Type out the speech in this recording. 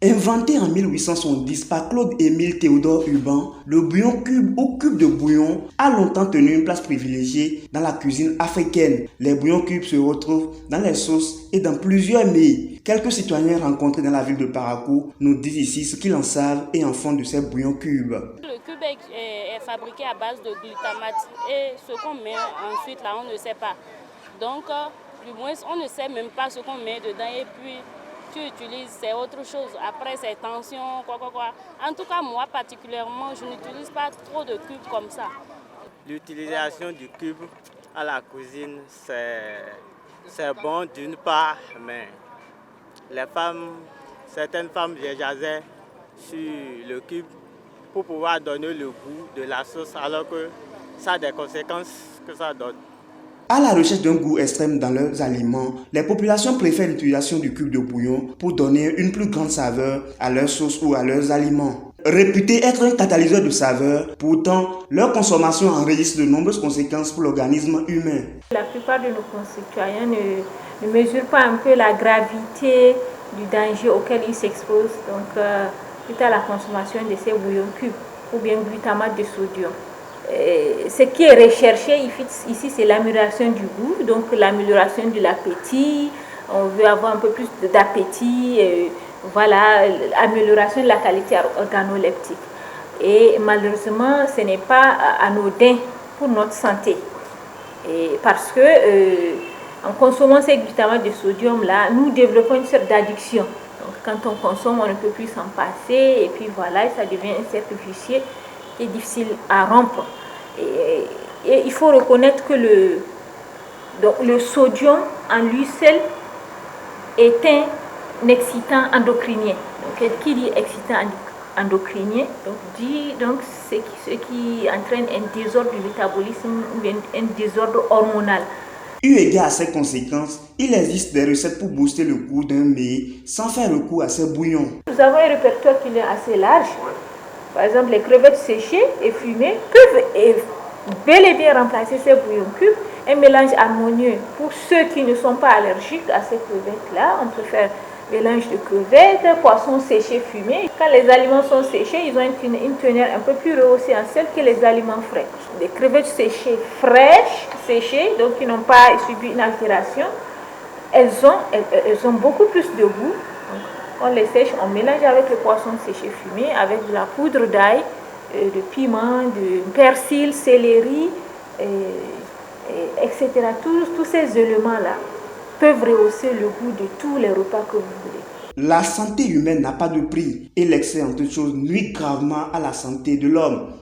Inventé en 1870 par Claude-Émile Théodore Urbain, le bouillon cube ou cube de bouillon a longtemps tenu une place privilégiée dans la cuisine africaine. Les bouillons cubes se retrouvent dans les sauces et dans plusieurs mets. Quelques citoyens rencontrés dans la ville de Parakou nous disent ici ce qu'ils en savent et en font de ces bouillons cubes. Le cube est fabriqué à base de glutamate et ce qu'on met ensuite là, on ne sait pas. Donc, du moins, on ne sait même pas ce qu'on met dedans et puis tu utilises, c'est autre chose. Après, c'est tension, quoi. En tout cas, moi particulièrement, je n'utilise pas trop de cubes comme ça. L'utilisation du cube à la cuisine, c'est bon d'une part, mais certaines femmes jasaient sur le cube pour pouvoir donner le goût de la sauce, alors que ça a des conséquences que ça donne. À la recherche d'un goût extrême dans leurs aliments, les populations préfèrent l'utilisation du cube de bouillon pour donner une plus grande saveur à leurs sauces ou à leurs aliments. Réputés être un catalyseur de saveur, pourtant, leur consommation enregistre de nombreuses conséquences pour l'organisme humain. La plupart de nos concitoyens ne mesurent pas un peu la gravité du danger auquel ils s'exposent suite à la consommation de ces bouillons cubes ou bien glutamate de sodium. Ce qui est recherché ici, c'est l'amélioration du goût, donc l'amélioration de l'appétit. On veut avoir un peu plus d'appétit, amélioration de la qualité organoleptique. Et malheureusement, ce n'est pas anodin pour notre santé. Parce que en consommant ces glutamates de sodium-là, nous développons une sorte d'addiction. Donc quand on consomme, on ne peut plus s'en passer, et puis voilà, ça devient un cercle vicieux qui est difficile à rompre. Et il faut reconnaître que le sodium en lui seul est un excitant endocrinien. Donc, qui dit excitant endocrinien dit ce qui entraîne un désordre du métabolisme ou bien un désordre hormonal. Eu égard à ces conséquences, il existe des recettes pour booster le goût d'un mets sans faire recours à ces bouillons. Nous avons un répertoire qui est assez large. Par exemple, les crevettes séchées et fumées peuvent bel et bien remplacer ces bouillons cubes. Un mélange harmonieux pour ceux qui ne sont pas allergiques à ces crevettes-là. On peut faire mélange de crevettes, poissons séchés, fumés. Quand les aliments sont séchés, ils ont une teneur un peu plus rehaussée en sel que les aliments frais. Des crevettes séchées fraîches, séchées, donc qui n'ont pas subi une altération, elles ont beaucoup plus de goût. On les sèche, on mélange avec le poisson séché fumé, avec de la poudre d'ail, de piment, de persil, céleri, etc. Tous ces éléments-là peuvent rehausser le goût de tous les repas que vous voulez. La santé humaine n'a pas de prix et l'excès en toute chose nuit gravement à la santé de l'homme.